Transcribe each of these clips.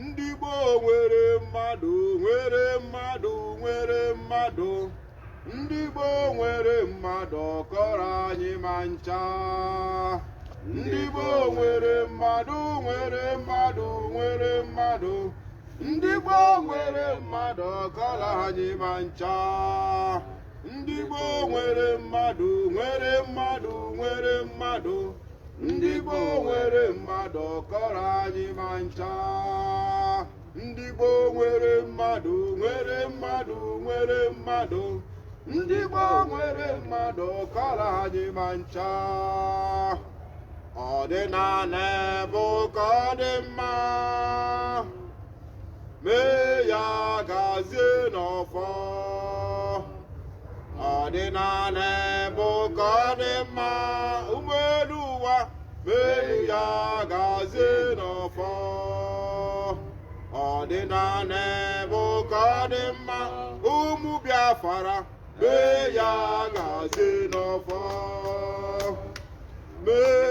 ndị Igbo nwere mmadụ nwere mmadụ nwere mmadụ ndị Igbo nwere mmadụ kọrọ anyị ma ncha ndị Igbo nwere mmadụ nwere mmadụ nwere mmadụ ndị Igbo nwere mmadụ kọrọ anyị ma ncha ndị Igbo nwere mmadụ nwere mmadụ nwere mmadụ ndị Igbo nwere mmadụ kọrọ anyị ma ncha ndị Igbo nwere mmadụ nwere mmadụ nwere mmadụ ndị Igbo nwere mmadụ kọrọ anyị ma ncha ọdịnala bụ ka ọ dị mma mee ya gazie n'ọfọ ọdịnala bụ ka ọ dị mma ụgbọelu ụwa mee ya gazie n'ọfọ ọdịnala bụ ka ọ dị mma ụmụ Biafra mee ya gazie n'ọfọ mee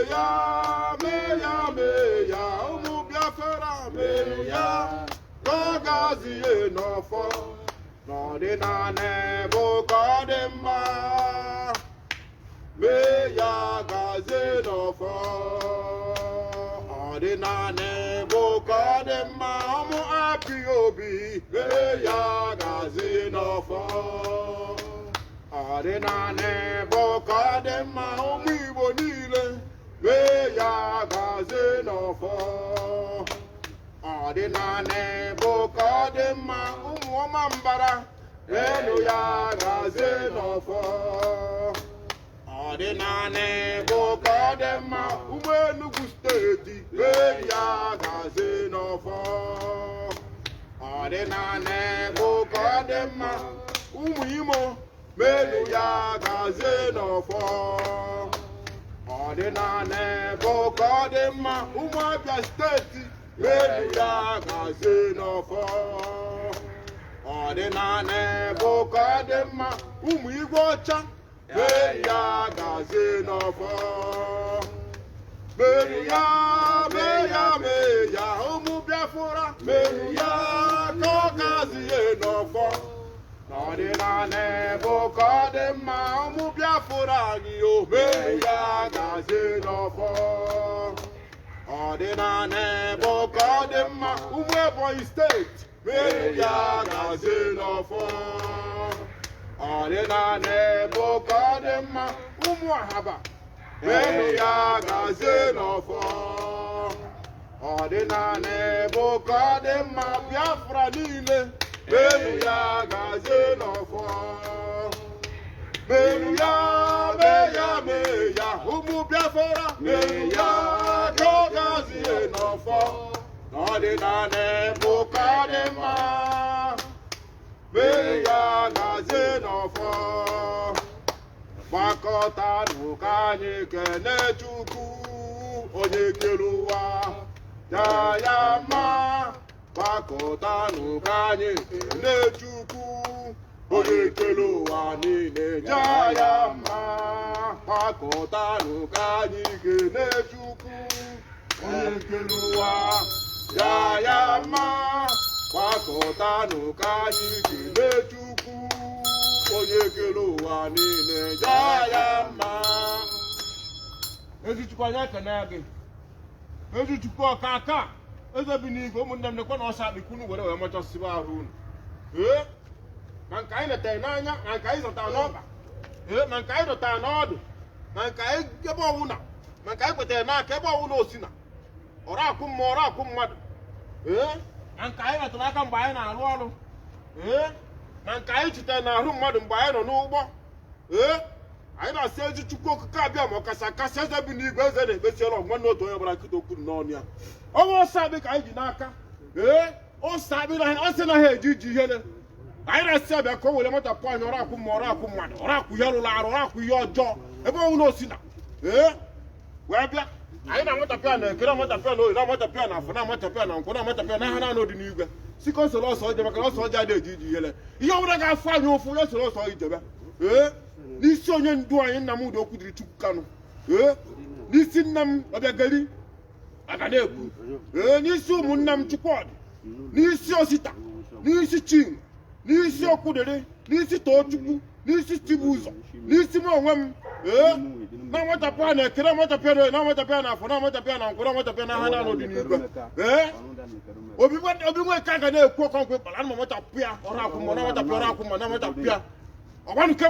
ya ụmụ Biafra mee ya ka ọ gazie n'ọfọ n'ọdịnala bụ ka ọ dị mma mee ya gazie n'ọfọ ọdịnala bụ ka ọ dị mma ụmụ IPOB mee ya gazie n'ọfọ ọdịnala bụ ka ọ dị mma ụmụ Igbo niile mee ya gazie n'ọfọ ọdịnala bụ ka ọ dị mma ụmụ ọma mbara meenụ ya gazie n'ọfọ ọdịnala bụ ka ọ dị mma ụmụ Enugu steeti mee ya gazie n'ọfọ ọdịnala bụ ka ọ dị mma ụmụ Imo meenụ ya gazie n'ọfọ ọdịnala bụ ka ọ dị mma ụmụ Abia steeti meenụ ya gazie n'ọfọ ọdịnala bụ ka ọ dị mma ụmụ Igwe ọcha mee ya gazie n'ọfọ mee ya ụmụ Biafra mee ya ka ọ gazie n'ọfọ ọdịnala bụ ka ọ dị mma ụmụ Biafra anyị o mee ya gazie n'ọfọ ọdịnala bụ ka ọ dị mma ụmụ Ebonyi steeti mee ya gazie n'ọfọ ọdịnala bụ ka ọ dị mma ụmụ Ahaba mee ya gazie n'ọfọ ọdịnala bụ ka ọ dị mma Biafra niile mee ya gazie n'ọfọ mee ya ụmụ Biafra mee ya ka ọ gazie n'ọfọ ọdịnala bụ ka ọ dị mma mee ya gazie n'ọfọ gbakọtanụ ka anyị kene Chukwu onye kere ụwa ya mma gbakọtanụ ka anyị kene Chukwu onye kere ụwa niile ya mma gbakọtanụ ka anyị kene Chukwu onye kere ụwa ya mma gbakọtanụ ka anyị kene Chukwu onye kere ụwa niile ya mma ezi Chukwu anyị ekene gị ezi Chukwu ọkaka eze bi n'igwe ụmụnne m nekwe na ọsọ akpịkwunu were machọsịba ahụ unu na nke anyị netere n'anya na nke anyị zọtara n'ọba na nke anyị dọtara n'ọdụ na nke anyị ebe ọwụna na nke anyị kwetere n'aka ebe ọwụna osina ọrụ akwụ mmụọ ọrụ akwụ mmadụ na nke anyị metụrụ aka mgbe anyị na-arụ ọrụ na nke anyị chitere n'ahụ mmadụ mgbe anyị nọ n'ụgbọ anyị na-asị ezi Chukwu okike abịa ma ọkasị akasị eze bi n'igwe eze na-ekpesiela ọgwa n'otu onye gbara nkịta okwu n'ọnụ ya ọnwa ọsọ abị ka anyị ji n'aka ọsọ abị ọ sị na ha eji iji ihere anyị na-asị abịa ka o were matapụ anyị ọrụ akwụ ma ọrụ akwụ mmadụ ọrụ akwụ ihe rụrụ arụ ọrụ akwụ ihe ọjọọ ebe ọnwụ na osina wee bịa anyị na-amatapịa na ekere amatapịa na ohere amatapịa na afọ na-amatapịa na nkwụ na-amatapịa na aha na-anọ dị n'igwe siko nsoro ọsọ ọjọọ maka ọsọ ọjọọ adịghị eji iji ihere ihe ọbụla ga-afụ anyị ụfụ onye soro ọsọ ijebe n'isi onye ndu anyị Nnamdi Okwudiri Chukwu Kanu n'isi nna m Obiageli aga na-ekwu n'isi ụmụnna m Chukwudị n'isi Osita n'isi Chinwe n'isi Okwudere n'isi Tochukwu n'isi Chibuzo n'isi m onwe m na nwetapịa na ekele nwetapịa na nwetapịa na afọ na nwetapịa na nkwụ na nwetapịa na ha na n'ọdị n'igwe obi nwe ka ga na-ekwu ọkọnkwe ịkpara na nwetapịa ọrụ akwụmọ na nwetapịa ọrụ akwụmọ na nwetapịa ọgbanuke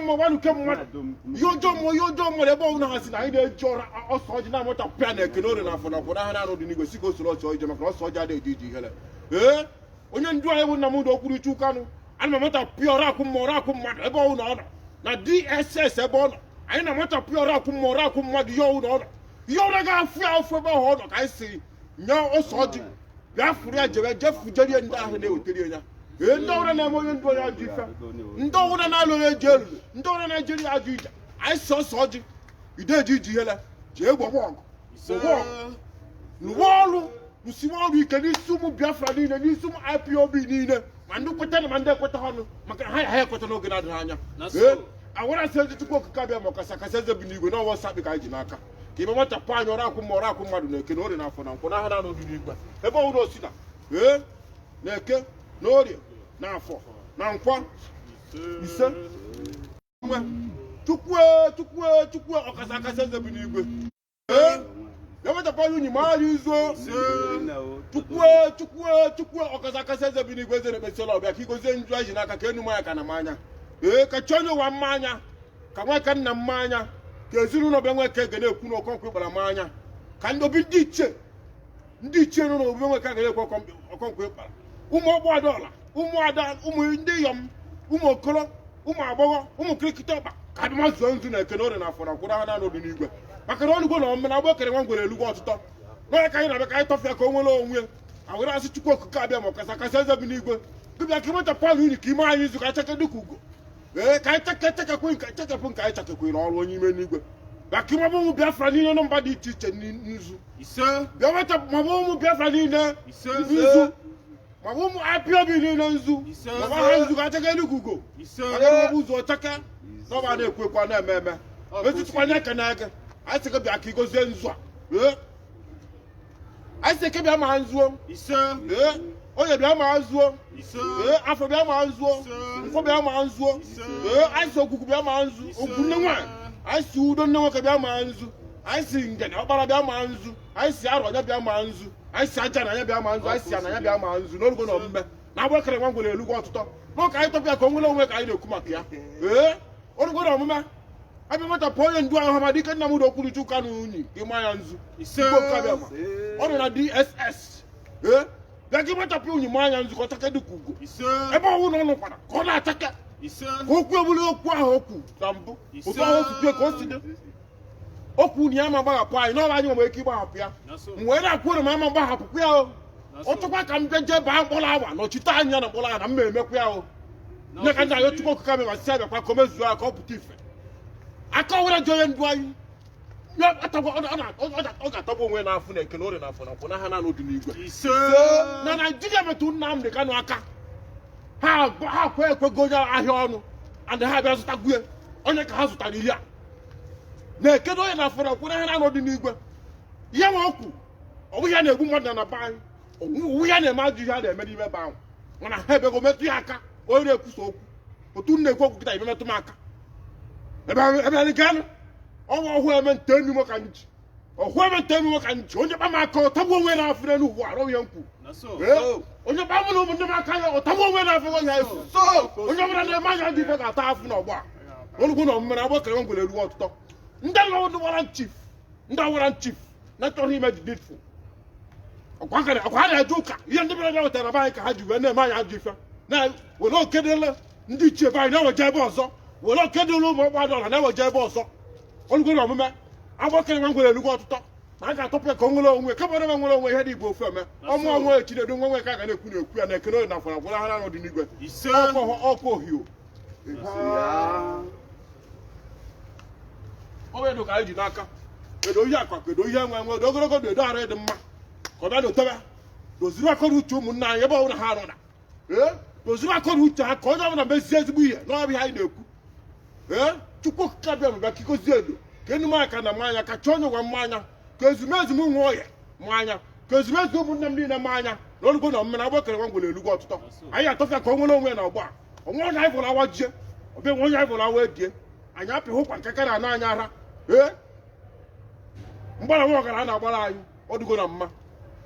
mmadụ ihe ọjọọ mmadụ ebe ọbụla ha si na anyị na-eji ọsọ ọjị na nwetapịa na ekele ore na afọ na nkwụ na ha na n'ọdị n'igwe si ka o soro ọchọ ije maka ọsọ ọjị adịghị iji ihere onye ndu anyị bụ Nnamdi Okwuluchi Kanu ana m nwetapịa ọrụ akwụ mmadụ ebe ọbụla ọ nọ na DSS ebe ọ nọ anyị na-nwetapịa ọrụ akwụ mmadụ ihe ọbụla ọ nọ ihe ọbụla ga-afụ ya afọ ebe ọ nọ ka anyị si nye ọsọ ọjị bịa fụrụ ya jefujerie ndị ahụ na-ewetere ya ndị ọbụla na-eme onye ndu onye ajọ ife ndị ọbụla na-alụ onye eji elulu ndị ọbụla na-ejeri ya ajọ ije anyị si ọsọ ọjị ideji iji ihele jee gbọgbọ ọgụ rụwa ọrụ rụsiwa ọrụ ike n'isi ụmụ Biafra niile n'isi ụmụ IPOB niile ma ndị kweta na ma ndị ekweta ọnụ maka na ha ekweta n'oge na-adịghị anya awara asị ezi Chukwu okike abịa ma ọkasa akasa eze bi n'igwe n'ọwa sakpị ka anyị ji n'aka ka ime nwetapụ anyị ọrụ akwụ mmadụ na eke na orie na afọ na nkwụ na aha na n'ọdị n'igwe ebe ọbụla Osita na eke na orie na afọ na nkwa ise Chukwu ọkasa akasa eze bi n'igwe ya nwetapụ anyị unyi ma anyị izuo Chukwu ọkasa akasa eze bi n'igwe eze na-ekpesiela ọbịa ka igozie nju anyị ji n'aka ka enu mmanya ka na mmanya ka chi onye ụwa mmanya ka nweka nna mmanya ka ezinụlọ bịa nweke ga na-ekwu na ọkọnkwe gbara mmanya ka ndị obi ndị ichie nọ n'obi nweka ga na-ekwu ọkọnkwe ịkpara ụmụ ọgbọdọla ụmụada ụmụ ndị iyom ụmụ okoro ụmụ agbọghọ ụmụ kirikiti ọkpa ka abịa zuo nzu na ekene ore na afọ na nkwụrụ ha na n'ọdị n'igwe maka na ọlụgwo na ọmụme na agba ekere nwa ngwere elugwo ọtụtọ n'onye ka anyị na-abịa ka anyị tọfịa ka o nwere onwe awere asị Chukwu okike abịa ma ọkasa akasa eze bi n'igwe dịbịa ka ịmeta palụ unyi ka ime anyị izu ka cheke dịka ugo ka anyị chekepụ nke anyị chekekwere ọrụ onye ime n'igwe maka ịmabụ ụmụ Biafra niile na mba dị iche iche n'izu bịa nweta mabụ ụmụ Biafra niile n'izu mabụ ụmụ IPOB niile nzu maba ha nzu ka cheke dịka ugo aga ụzọ cheke n'ọba na-ekwu ekwu na-eme eme ezitụkwanye eke na ege anyị sị bịa ka igozie nzu a anyị sị bịa ma nzuo onye bịa ma nzuo afọ bịa ma nzuo nkwọ bịa ma nzuo anyị sị okwukwu bịa ma nzu okwu nne nwaanyị anyị sị udo nne nwoke bịa ma nzu anyị sị ngene ọkpara bịa ma nzu anyị sị arọ anya bịa ma nzu anyị sị aja na anya bịa ma nzu anyị sị ananya bịa ma nzu n'orugo na omume na agba ekere nwa ngwere elugwo ọtụtọ n'ụka anyị tọpịa ka o nwere onwe ka anyị na-ekwu maka ya orugo na omume abịa nwetapụ onye ndu ahụ ma dike Nnamdi Okwuluchi Kanu unyi ka ịma ya nzu ọ nọ na DSS bịa gị nwetapụ unyi ma anya nzu ka ọ chake dịka ugo ebe ọnwụ na ọ nụkwara ka ọ na-achake ka okwu ebuli okwu ahụ okwu na mbụ otu ahụ osite ka o si dị okwu na ya ma gbahapụ anyị n'ọrụ anyị nwere ike ịgbahapụ ya wee na-akwụrụ ma ama gbahapụkwa ya ọ chọkwa ka m jee baa mkpọrọ awa nọchite anya na mkpọrọ awa na m emekwa ya nne ka ndị anyị Chukwu okike abịa ma si abịakwa ka o mezuo ya ka ọ pụta ife aka ọwere ji onye ndu anyị ọ ga-atọgbu onwe n'afọ na ekene ore na afọ na nkwụ na ha na n'ọdị n'igwe na Naịjirịa metụ Nnamdi Kanu aka ha ekwego onye ahịa ọnụ and ha bịa zụtagwue onye ka ha zụtara ihe a na-ekene onye na afọ na nkwụ na ha na n'ọdị n'igwe ihe nwe okwu ọwụ ya na-egbu mmadụ na be anyị owu ya na-eme ajụ ihe a na-eme n'ime ebe ahụ mana ha ebego metụ ya aka onye na-ekwusa okwu otu m na-ekwu okwu kịta ibe metụ m aka ebe anyị ganụ ọnwa ọhụụ eme nte enyi m ka nji ọhụụ eme nte enyi m ka nji onye kpa m aka ọtagbu onwe na-afụ n'elu ụwa arọ ya nkwu onye kpa mụ na ụmụnne m aka ya ọtagbu onwe na-afụ onye efu onye ọbụla na-eme anya dị ife ga-ata afụ n'ọgbọ a olugbo na omume na agba ekere ngwere eruo ọtụtọ ndị ọwara nchif na-achọghị ime dị dịtfụ ọkwa ha na-eje ụka ihe ndị bịara wetara be anyị ka ha ji wee na-eme anya ajọ ife na were okedele ndị ichie be anyị na-eweje ebe ọzọ were okedele ụmụ ọgbadọla na-eweje ebe ọzọ olugbo na omume agba ekere nwa ngwere erugo ọtụtọ ma a ga-atọpụ ya ka o nwere onwe kebere nwe nwere onwe ihe dị Igbo ofe eme ọmụ onwe Chinedu nwe nwe ka a ga na-ekwu na-ekwu ya na ekene na afọ na gwara ha n'ọdị n'igwe ọkụ ohio onye dụ ka anyị ji n'aka kedu ihe akwa kedu ihe nwe nwe ogologo do edo arụ dị mma ka ọ bịa dotewe doziri akọrọ uche ụmụnne anyị ebe ọbụla ha nọ na doziri akọrọ uche ha ka onye ọbụla mezie ezigbo ihe n'ọbịa anyị na-ekwu Chukwu okike abịa mabịa ka ikozie edo ka enume aka na mmanya ka chọọ onye ụwa mmanya ka ezumezu m nwe ọhịa mmanya ka ezumezu ụmụnne m niile ma anya na olugo na mmena agba kere nwa ngwere elugo ọtụtụ anyị atọfịa ka o nwere onwe na ọgba onwe onye anyị fụrụ awa jie ọbịa nwe onye anyị fụrụ awa edie anyị apịghị ụkwa nke kara na anya ara mgbara nwa ọgara a na-agbara anyị ọdụgo na mma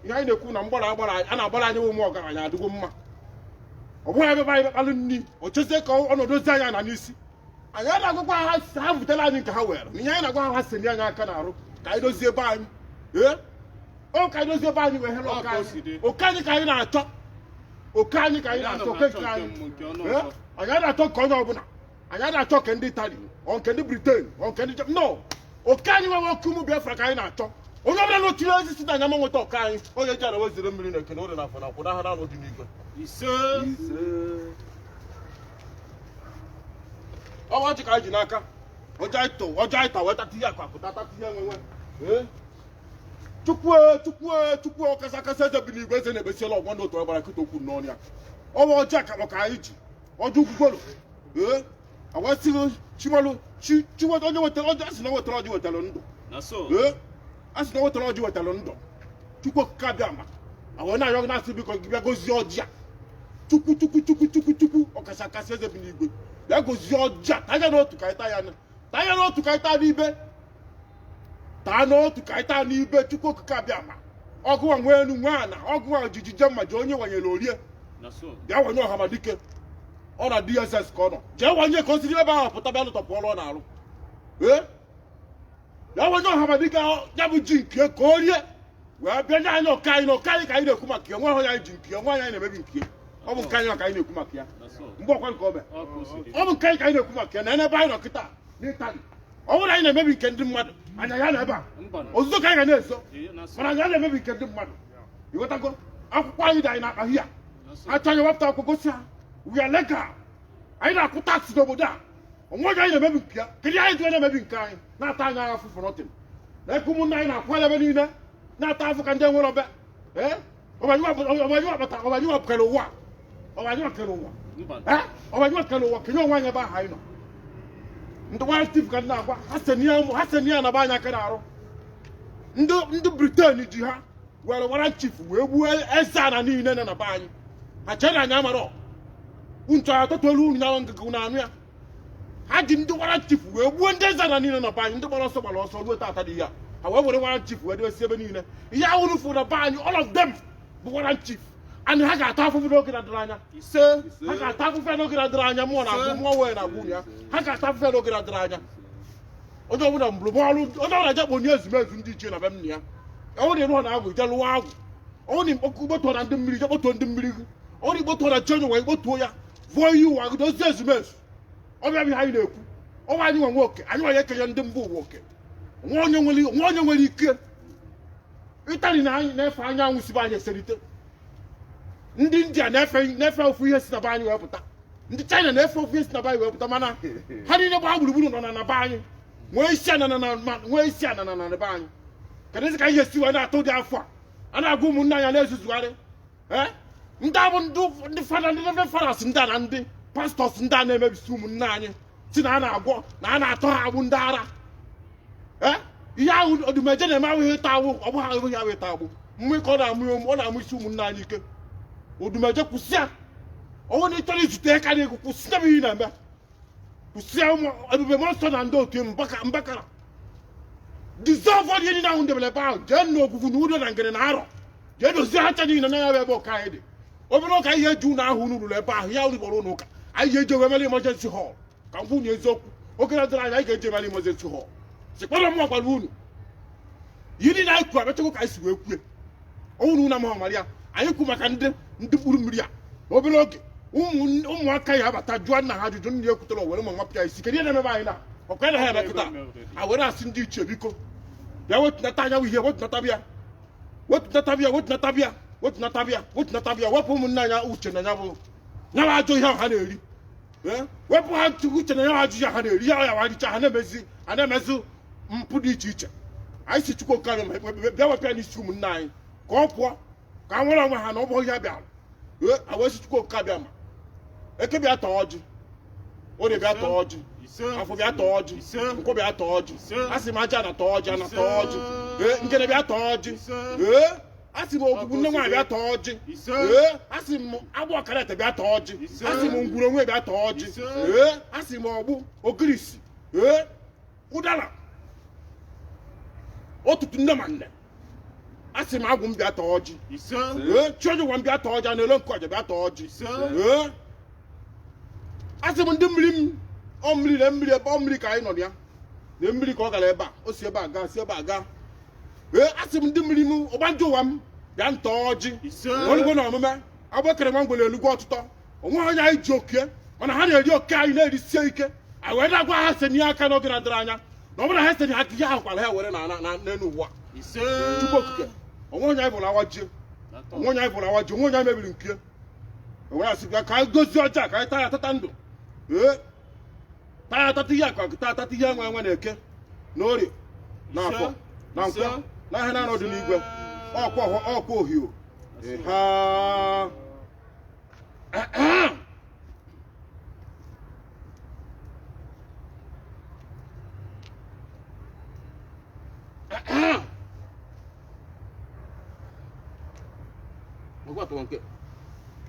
ihe anyị na-ekwu na mgbara a na-agbara anyị ụmụ ọgaranya adịgo mma ọ bụghị ebe anyị kpalụ nri o chezie ka ọnọdụ ozi anyị na n'isi anyị na-agwakwa ha butere anyị nke ha were ihe anyị na-agwa ha seni anyị aka n'arụ ka anyị dozie ebe anyị ka anyị dozie ebe anyị wee hele oke anyị ka anyị na-achọ oke anyị ka anyị na-achọ oke nke anyị anyị na-achọ nke onye ọbụla anyị na-achọ nke ndị Itali ọ nke ndị Britain ọ nke ndị no oke anyị nwewe oke ụmụ Biafra ka anyị na-achọ onye ọbụla n'otu ihe osisi na anya ma nweta ọka anyị onye ji ara weziri mmiri na ekene ore na afọ na akwụna ha n'ọdị n'igwe ọwa ji ka anyị ji n'aka ọjọ anyị ta wee tata ihe akụ akụta tata ihe enwenwe chukwu ọkasakasa eze bi n'igwe eze na-ebesiela ọgwọ ndị otu ọgbara nkịta okwu n'ọnụ ya ọwa ọjọ akakpọ ka anyị ji ọjọ ukwukworo awasịghị chimalụ onye wetara ọjọ asị na wetara ọjọ wetara ndụ asị na wetara ọjọ wetara ndụ chukwu okike abịa ama awọ na-ayọ na-asị biko bịa gozie ọjị a chukwu ọkasakasa eze bi n'igwe bịa gozie ọjị a tanya n'otu ka ịta ya tanya n'otu ka ịta n'ibe taa n'otu ka ịta n'ibe chukwu okike abịa ama ọgụwa nwe elu nwe ana ọgụwa ojijije mma ji onye wanyere orie bịa wanye ọhamadike ọ na DSS ka ọ nọ jee wanye ka o siri ebe ahụ pụta bịa lụtọpụ ọrụ ọ na-arụ bịa wanye ọhamadike ya bụ ji nke ka o rie wee bịa nye anyị ọka anyị na ọka anyị ka anyị na-ekwu maka ya nwe ahụ anyị ji nke nwe anyị na-emebi nke ọ bụ nke anyị ka anyị na-ekwu maka ya mgbe ọkwa nke ọbịa ọ bụ nke anyị ka anyị na-ekwu maka ya na ebe anyị nọ kịta n'Itali ọ bụrụ anyị na-emebi nke ndị mmadụ anya ya na ebe a ozuzo ka anyị ga na-ezo mana anya na-emebi nke ndị mmadụ ịghọtago akwụkwọ anyị dị anyị na-akpa hia achọ anyị wepụta akwụkwọ gosi ha we are legal anyị na-akwụ taksị n'obodo a onwe onye anyị na-emebi nke ya kedu anyị ji na-emebi nke anyị na-ata anya ahụ fụfụ nọtịn na eke ụmụnna anyị na-akwụ ebe niile na-ata afụ ka ndị nwere ọbịa ọbanyị wepụkara ụwa kenye onwe anyị ebe ahụ anyị nọ ndị nwanyị stiv ka ndị agwa ha seni ya na be anyị aka na-arụ ndị Britain ji ha were wara chief wee gbuo eze ana niile na be anyị ha chere anyị amara unchọ ya tọtụrụ unu na ngụgụ na anụ ya ha ji ndị wara chief wee gbuo ndị eze ana niile na be anyị ndị gbara ọsọ ruo tata dị ya ha wee were wara chief wee dewesi ebe niile ihe ahụ rufu na be anyị all of them bụ wara chief and ha ga-ata afụfụ n'oge na-adịrị anya ha ga-ata afụfụ n'oge na-adịrị anya mmụọ na-abụ mmụọ wee na-abụ ya ha ga-ata afụfụ n'oge na-adịrị anya onye ọbụla mgbụrụ ọrụ onye ọbụla je kponye ezumezu ndị ichie na be nna ya ọnwụ na ịrụ na agwụ je lụwa agwụ ọnwụ na ikpọtuo na ndị mmiri je kpọtuo ndị mmiri gị ọnwụ na ikpọtuo na chi onye wee kpọtuo ya vụọ ihe ụwa gị dozie ezumezu ọbịa bụ anyị na-ekwu ọnwa anyị nwe oke anyị nwere ekenye ndị mba ụwa oke nwa onye nwere ike Itali na anyị na-efe anyanwụ sibe anyị eserite ndị India na-efe ofu ihe si na be anyị wee pụta ndị China na-efe ofu ihe si na be anyị wee pụta mana ha niile gbaa gburugburu nọ na be anyị nwee isi anana na be anyị kedụzi ka ihe si wee na-atụ dị afọ a na-agwa ụmụnne anyị na-ezuzugharị ndị abụ ndị fadas ndị a na ndị pastọs ndị a na-emebisi ụmụnne anyị si na a na-agwọ na a na-atọ ha agbụ ndị ara ihe ahụ odumeje na-eme ahụghị ịta agbụ ọ bụghị ahụghị ahụ ịta agbụ mmụ ike ọ na-amụ isi ụmụnne anyị ike odumeje kwụsịa ọnwụ na ịchọrọ izute ka na-ekwu kwụsịa bụ ihe na-eme kwụsịa ụmụ ebube mọnsọ na ndị otu mbakara dizọvọ ihe niile ahụ ndebere ebe ahụ jee na ogwugwu na udo na ngere na arọ jee dozie ha cha niile na ya bụ ebe ọka anyị dị obere ụka ihe eji ụlọ ahụ unu rụrụ ebe ahụ ya rụgbọrọ ụlọ ụka anyị ga-eji ewe mere emergency hall ka m gwunye eziokwu oge na dịrị anyị anyị ga-eji emere emergency hall sikpara m gwara unu ihe niile anyị kwuru abịachakwa ka anyị si wee kwue ọnwụ na unu amaghị mara ya anyị kwu maka ndị mkpụrụ mmiri a obere oge ụmụaka ya abata jụọ nna ha ajụjụ ndị ekwutere were ma nwapịa isi kedu ihe na-emebe anyị na ọkwa na ha emekịta a were asị ndị ichie biko bịa wetunata anyanwụ ihe wetunata bịa wepụ ụmụnne anya uche na ya bụ ajọ ihe ha na-eri wepụ ha uche na ya ajọ ihe ha na-eri ya waricha ha na-emezi mpụ dị iche iche anyị si Chukwu oke bịa wepịa n'isi ụmụnne anyị ka ọ pụọ ka a nwere onwe ha na ọ bụ ihe bịara wee si Chukwu oke abịa ma eke bịa tọọ ọjị orie bịa tọọ ọjị afọ bịa tọọ ọjị nkwụ bịa tọọ ọjị a sị m aja na tọọ ọjị ana tọọ ọjị ngene bịa tọọ ọjị asị m ogbugbu nne nwaanyị bịa tọọ ọjị asị m agbụ ọkarete bịa tọọ ọjị asị m ngwuru onwe bịa tọọ ọjị asị m ọgbụ ogirisi ụdara otutu nne ma nne asị m agwụ m bịa tọọ ọjị chioji nwa m bịa tọọ ọjị a na-ele nke ọja bịa tọọ ọjị asị m ndị mmiri m mmiri na mmiri ebe mmiri ka anyị nọ ya na mmiri ka ọ gara ebe a o si ebe a gaa si ebe a gaa asị m ndị mmiri m ọgbanje ụwa m bịa ntọọ ọjị olugbo na omume agbakere nwa ngwere elugwu ọtụtọ onwe onye anyị ji oke mana ha na-eri oke anyị na-erisie ike anyị wee na-agwa ha senye aka n'oge na-adịrị anya na ọ bụrụ ha senye aka ihe ahụ kwara ha were n'elu ụwa Chukwu okike onwe onye anyị bụrụ awajie onwe onye anyị bụrụ awajie onwe onye anyị mebiri nke enwere asị bịa ka anyị gozie ọjọọ ka anyị taa ya atata ndụ taa ya atata ihe akwa taa atata ihe enwe enwe na-eke na orie na afọ na nkwọ na ihe na-anọ dị n'igwe ọkwa ohio ha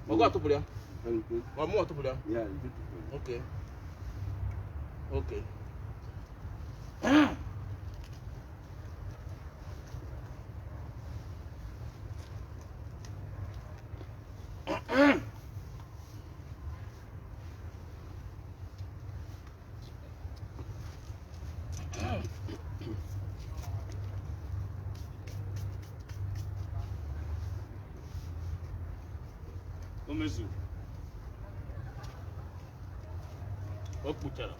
Magua tu boleh? Kamu tu boleh? Ya, okey. Okey. Omezu. Okuchara.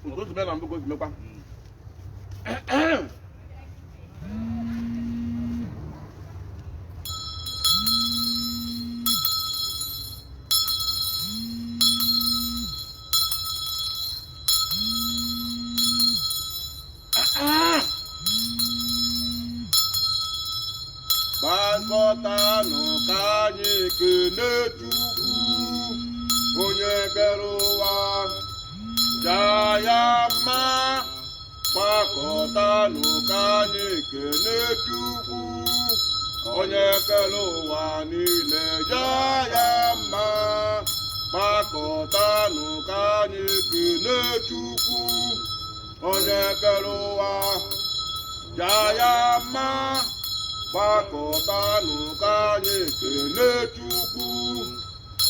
Ngo tu bela mbugo gimekwa. Gbakọtanụ ka anyị kene Chukwu onye kere ụwa jaa ya mma. Gbakọtanụ ka anyị kene Chukwu onye kere ụwa niile jaa ya mma. Gbakọtanụ ka anyị kene Chukwu onye kere ụwa jaa ya mma. Gbakọtanụ ka anyị kene Chukwu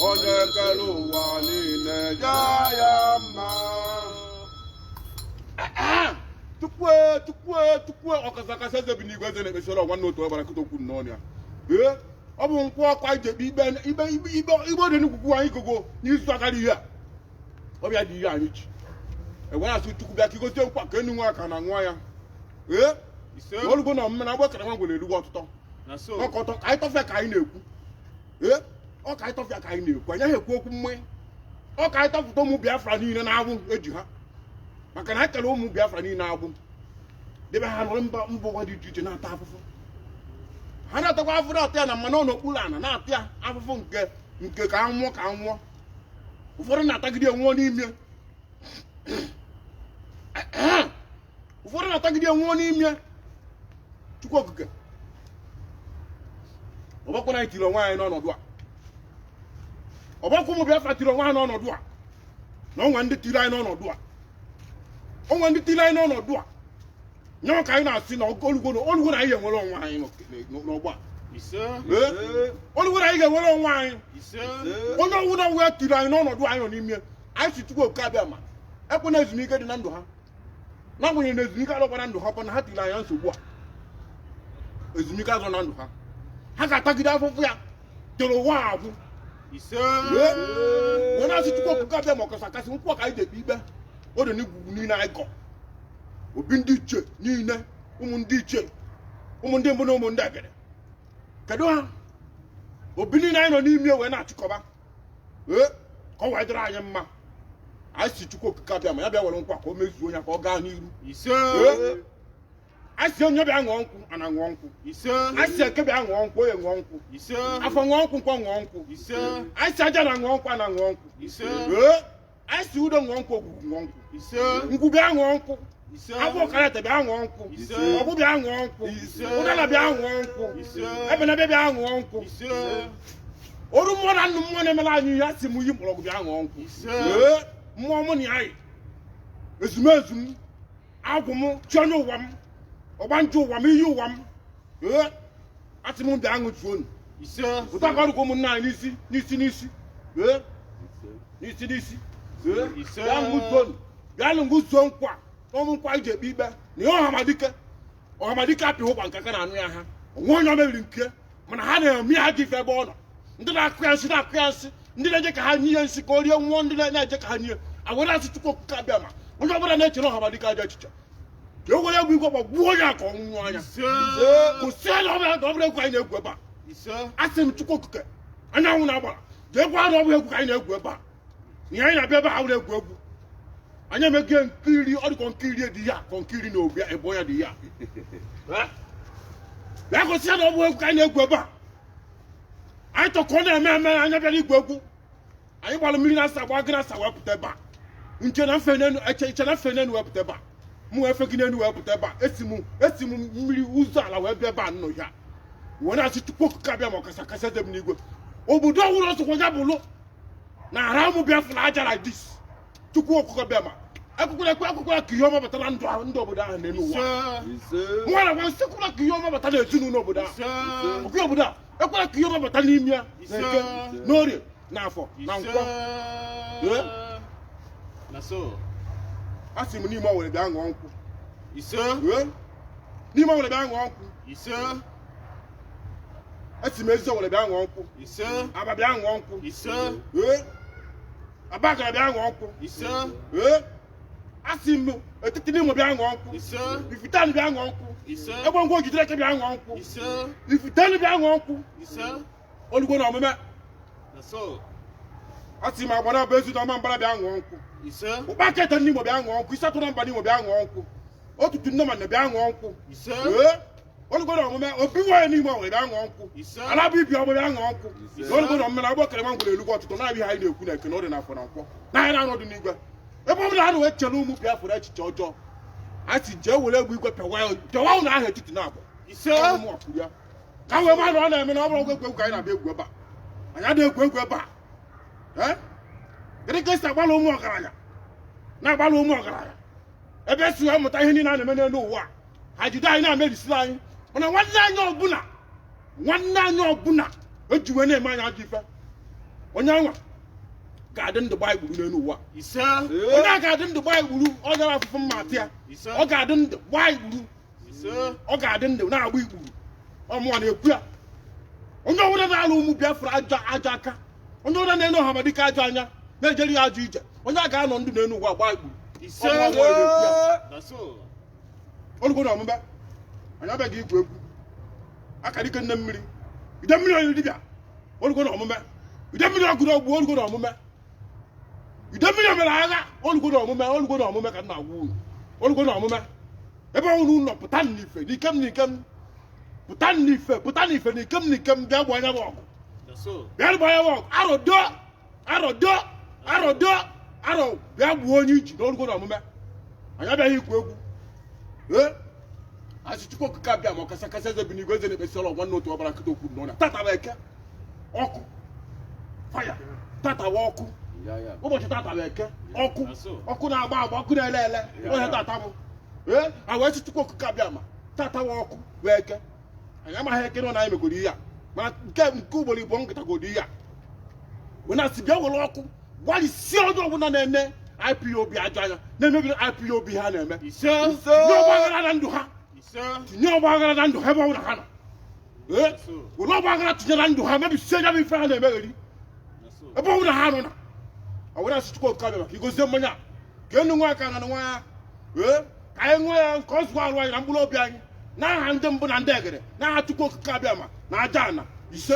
onye kere ụwa niile jaa ya mma. Chukwu ọkasakasa eze bi n'igwe eze na-ekpesara ọgwa n'otu ọbara kịta okwu n'ọnụ ya ọ bụ nkwụ ọkwa ijekpe igbe dị n'ugwugwu anyị gogo n'izu agara ihe a ọbịa dị ihe anyị ji ewere asị Chukwu bịa ka igozie nkwa ka enu nwa aka na nwa ya olugbo na omume na agbakere nwa ngwere elugwu ọtụtọ ọkọtọ ka anyị tọfịa ka anyị na-ekwu ọ ka anyị tọfịa ka anyị na-ekwu anyị ekwu okwu mmanya ọ ka anyị tọfụta ụmụ Biafra niile na-agbụ eji ha maka na anyị kere ụmụ Biafra niile na-agbụ debe ha nọrọ mba ụwa dị iche iche na-ata afụfụ ha na-atakwa afụfụ na-ata ya na mmanụ n'okpuru ana na-ata ya afụfụ nke ka anwụọ ka anwụọ ụfọdụ na-atagide nwụọ n'ime ụfọdụ na-atagide nwụọ n'ime Chukwu okike ọgbakwa na tiri onwe anyị n'ọnọdụ a ọgbakwa ụmụ Biafra tiri onwe ha n'ọnọdụ a na ọnwa ndị tiri anyị n'ọnọdụ a ọnwa ndị tiri anyị n'ọnọdụ a nye ka anyị na-asị na olugbo na anyị ga-enwere onwe anyị n'ọgbọ a olugbo na anyị ga-enwere onwe anyị onye ọnwụ na wee tiri anyị n'ọnọdụ anyị nọ n'ime anyị si Chukwu okike abịa ma ekwe na ezumike dị na ndụ ha n'agbanyeghị na ezumike alọkwa na ndụ ha kwa na ha tiri anyị nsogbu a ezumike azọ na ndụ ha ha ga-atagide afụfụ ya tere ụwa agwụ wee na-asị Chukwu okike abịa ma ọkasa kasị nkwụ ka anyị dekpe ikpe o dị n'igwugwu niile anyị gọ obi ndị iche niile ụmụ ndị iche ụmụ ndị mbụ na ụmụ ndị egede kedu ha obi niile anyị nọ n'ime wee na-achịkọba ka ọ wee dịrị anyị mma anyị si Chukwu okike abịa ma ya bịa were nkwa ka o mezuo ya ka ọ gaa n'iru anyị si onye bịa ṅụọ nkwụ ana ṅụọ nkwụ anyị si eke bịa ṅụọ nkwụ onye ṅụọ nkwụ afọ ṅụọ nkwụ nkwọ ṅụọ nkwụ anyị si aja na ṅụọ nkwụ ana ṅụọ nkwụ anyị si udo ṅụọ nkwụ ogwugwu ṅụọ nkwụ ngwu bịa ṅụọ nkwụ Abo karate bịa ṅụọ nkwụ. Ọbụ bịa ṅụọ nkwụ. Ụdala bịa ṅụọ nkwụ. Ebe na bịa ṅụọ nkwụ. Oru mmụọ na nnụ mmụọ na-emela anyị ya si m yi mkpọrọgwụ bịa ṅụọ nkwụ. Mmụọ mụ na ya yi. Ezumezu m. Agwụ m. Chi onye ụwa m. Ọgbanje ụwa m. Iyi ụwa m. Asị m bịa ṅụchuo unu. Ụta ka ọrụkwa ụmụnna anyị n'isi. N'isi. Bịa ṅụchuo unu. Bịa ṅụchuo nkwa. Ọmụ nkwa iji ekpe ikpe na ihe ọhamadike apịghị ụkwa nke aka na-anụ ya ha onwe onye omebiri nke mana ha na-eme ha gị ife ebe ọ nọ ndị na-akụ ya nsị ndị na-eje ka ha nye ihe nsị ka o rie nwụọ ndị na-eje ka ha nye agwere asị Chukwu okike abịa ma onye ọbụla na-echere ọhamadike aja echiche ka e were egwu igwe gbagbuo onye aka ọnwụnwụ anya kwụsị anya ọbụla ka ọ bụrụ egwu anyị na-egwu ebe a asị m Chukwu okike anyanwụ na-agbara jee gwa na ọ bụrụ egwu ka anyị na-egwu ebe a ihe anyị na-abịa ebe ha were egwu egwu anyị emeghe nkiri ọ dịkọ nkiri dị ya ka nkiri na obi ebo ya dị ya ya gosi ya na ọ bụ egwu ka anyị na-egwu ebe a anyị tọkọ na-eme anya bịara igwu egwu anyị gbara mmiri na asa agba gị na asa wepụta ebe a nche na mfe n'enu eche na mfe n'enu wepụta ebe a mụ efe gị n'enu wepụta ebe a esi m mmiri ụzọ ala wee bịa ebe a nnọ ya wee na-asị Chukwu okike abịa ma ọkasa kasa dị m n'igwe obodo ọhụrụ ọsọkwa ya bụlụ na ara ụmụ Biafra aja like this Chukwu okike bịa ma akwụkwọ ka ihe ọma batara ndụ obodo ahụ n'elu ụwa nwa na gwa nsekwara ka ihe ọma bata n'ezinụlọ obodo ahụ ọkụ obodo a ekwara ka ihe ọma bata n'ime ya n'orie n'afọ na nkwọ a sị m n'ime ọwere bịa ṅụọ nkwụ n'ime ọwere bịa ṅụọ nkwụ esi m ezi ọwere bịa ṅụọ nkwụ aba bịa ṅụọ nkwụ abakara bịa ṅụọ nkwụ asị m etiti n'Imo bịa ṅụọ nkwụ Ifitani bịa ṅụọ nkwụ ebe ngwa ogidere eke bịa ṅụọ nkwụ Ifitani bịa ṅụọ nkwụ olugbo na omume asị m agbara bụ ezi na ọma mbara bịa ṅụọ nkwụ ụkpa kete n'Imo bịa ṅụọ nkwụ isi atụ na mba n'Imo bịa ṅụọ nkwụ otutu nne ma nne bịa ṅụọ nkwụ olugbo na omume obi nwanyị n'Imo were bịa ṅụọ nkwụ alabụ ibi ọgbọ bịa ṅụọ nkwụ olugbo na omume na agbọ kere nwa ngwere elugwu ọtụtụ na-abịa ha anyị na-ekwu na eke na ọ dị n'afọ na nkwọ n'ahịa na-anọdụ n'igwe ebe ọ bụla ha na-wee chere ụmụ Biafra echiche ọjọọ a sị jee were egwu igwe pịawa ụlọ ahụ etiti na-abụ ya ka wee mmadụ ọ na-eme na ọ bụrụ egwu ka anyị na-abịa egwu ebe a anyị adịghị egwu ebe a gịnị ka esi agbalị ụmụ ọgaranya na-agbalị ụmụ ọgaranya ebe esi wee mụta ihe niile a na-eme n'elu ụwa ha jide anyị na-emebisiri anyị mana nwanne anyị ọbụla eji wee na-eme anyị ajọ ife onye anwa ga-adị ndụ gbaa igburu n'elu ụwa onye a ga-adị ndụ gbaa igburu ọ gara afụfụ mma atị ya ọ ga-adị ndụ gbaa igburu ọ ga-adị ndụ na-agba igburu ọmụwa na-ekwu ya onye ọbụla na-alụ ụmụ Biafra ajọ aka onye ọbụla na-enu ọhamadike ajọ anya na-ejeri ya ajọ ije onye a ga-anọ ndụ n'elu ụwa gbaa igburu olugbo na omume anyị abịaghị igwu egwu akara ike nne mmiri ide mmiri onye dibịa olugbo na omume ide mmiri ọgụrụ ọgwụ olugbo na omume ide mmiri mere agha olugbo na omume ka nna agwa unu olugbo na omume ebe unu nọ pụta n'ife n'ikem pụta n'ife n'ikem bịa gba anya bụ ọgụ bịa gba anya bụ ọgụ arọ bịa gbuo onye iji n'olugbo na omume anyị abịaghị igwu egwu asị Chukwu okike abịa ma ọkasa kasa eze bi n'igwe eze na-ekpesi ọlọ nwanne otu ọbara nkịta okwu n'ọnya tata bụ eke ọkụ faya tata bụ ọkụ ụbọchị tata bụ eke ọkụ na-agba agba ọkụ na-ele ele onye tata bụ a wee sị Chukwu okike abịa ma tata bụ ọkụ bụ eke anyị amaghị eke nọ na anyị megoro ihe a mana nke ugboro igbo nkịta godo ihe a wee na-asị bịa were ọkụ gbalịsie onye ọbụla na-ene IPOB ajọ anya na-emebiri IPOB ha na-eme tinye ọgbaghara na ndụ ha ebe ọbụla ha nọ were ọgbaghara tinye na ndụ ha mebisie ya bụ ife ha na-emegheri ebe ọbụla ha nọ na ọ were asị Chukwu okike abịa maka igozie mmanya ka enu nwa aka na nwa ya ka anyị ṅụọ ya nke ọ zụọ arụ anyị na mkpụrụ obi anyị n'aha ndị mbụ na ndị egede n'aha Chukwu okike abịa ma na aja ana ise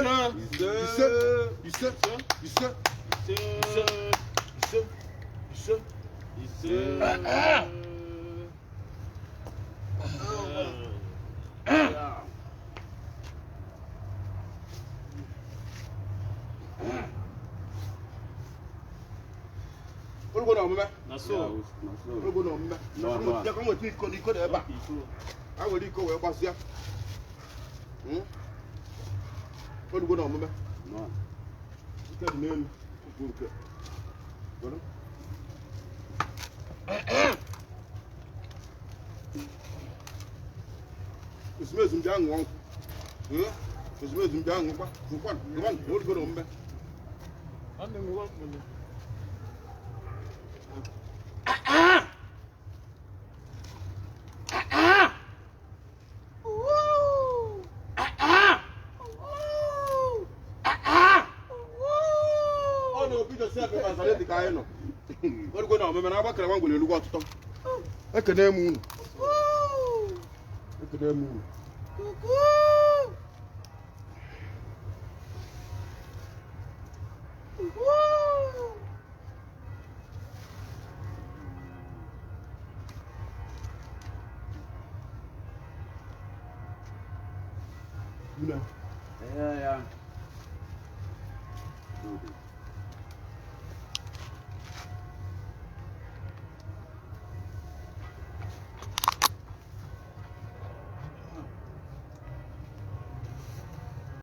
go na omume. Na so. Go na omume. Ya ko mo ti iko ni iko de ba. A wo ri iko we gbasia. Go na omume. No. Ike di n'elu. Nke. Go. Ezumezu mbịa ṅụọ nkwụ. Ezumezu mbịa ṅụkwa. Nkwa, go na omume. Ọ na-obi Joseph Mazaret ka anyị nọ. Go na omume na agbakere nwa ngwere elugwu ọtụtụ. Ekene m unu. Ekene m unu. Ja.